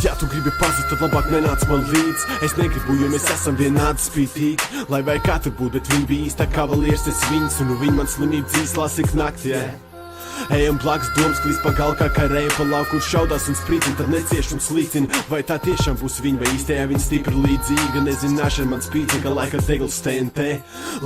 Ja tu gribi pazust, tad labāk nenāc man līdz. Es negribu, jo mēs esam vienādi spītīgi. Lai vai kā tur būt, bet viņi bija īstā kavalieris, es viņas, un viņi man slimību dzīslās ik naktī, Ejam blakus domas, klīst pa galkā, kā reja pa lauku un šaudās un sprītin, tad necieš un slīcina. Vai tā tiešām būs viņa, vai īstajā viņa stipri līdzīga? Nezināšana man spīdzīga, laika degls TNT.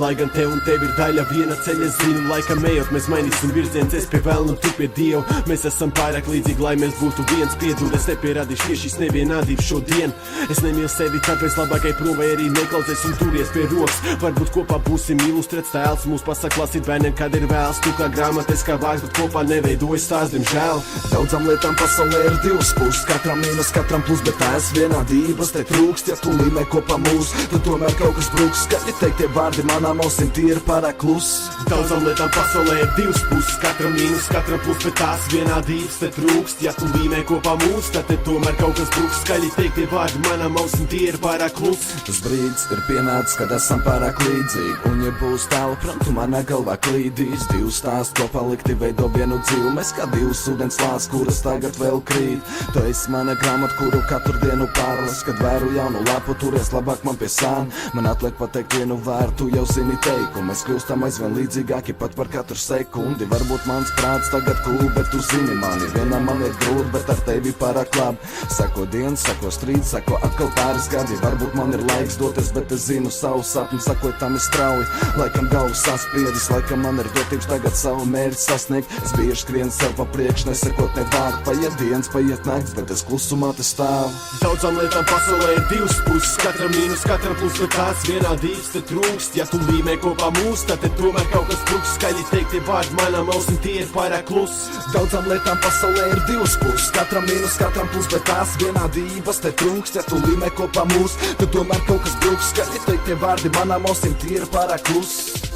Lai gan te un tev ir daļa viena ceļa, zinu, laikam ejot, mēs mainīsim virziens, es pie vēlna un tu pie Dievu. Mēs esam pārāk līdzīgi, lai mēs būtu viens, piedod, es nepierādīšu pie šīs nevienādības šodien. Es nemīlu sevi, tāpēc labākai prom vai arī neklausies un turies pie rokas. Varbūt kopā būsim ilustrēts tēls, mūs pasaka lasīt bērniem, kad ir vēls, tu kā grāmatas, kā vārds, bet kopā neveidojas tās, diemžēl. Daudzām lietām pasaulē ir divas puses, katram mīnus, katram plus, bet tās vienādības te trūkst. Ja tu līmē kopā mūs, tad tomēr kaut kas brūks. Skaļi teiktie vārdi manām ausīm, tie ir pārāk kluss. Daudzām lietām pasaulē ir divas puses, katram mīnus, katram plus, bet tās vienādības te trūkst. Ja tu līmē kopā mūs, tad te tomēr kaut kas brūks. Skaļi teiktie vārdi manām ausīm, tie ir pārāk kluss. Tas brīdis ir pienācis, kad esam pārāk līdzīgi, un ja būs tālu prom, tu manā galvā klīdīs. Divus stāstu kopā likti veido vienu dzīvi, mēs kā divas ūdens lādes, kuras tagad vēl krīt. Tu esi mana grāmata, kuru katru dienu pārlas, kad vēru jaunu lapu, turies labāk man pie sāna. Man atliek pateikt vienu vārdu, tu jau zini teikumu. Mēs kļūstam aizvien līdzīgāki pat par katru sekundi. Varbūt mans prāts tagad kūl, bet tu zini mani. Vienam man ir grūti, bet ar tevi pārāk labi. Sako dienas, sako strīds, sako atkal pāris gadi. Varbūt man ir laiks doties, bet es zinu savu sapni, sakot tam ir strauji. Laikam galvu saspiedis, laikam man ir dotības tagad savu mērķi sasniegt. Es bieži skrien sev pa priekš, nesakot ne vārdu. Paiet dienas, paiet nakts, bet es klusumā te stāvu. Daudzām lietām pasaulē ir divas puses, katram mīnus, katram plus, bet tās vienādības te trūkst. Ja tu līmē kopā mūs, tad te tomēr kaut kas brūks. Skaļi teiktie vārdi manām ausīm, tie ir pārāk kluss. Daudzām lietām pasaulē ir divas puses, katram mīnus, katram plus, bet tās vienādības te trūkst. Ja tu līmē kopā mūs, tad tomēr kaut kas brūks. Skaļi teiktie vārdi manām ausīm, tie ir pārāk kluss.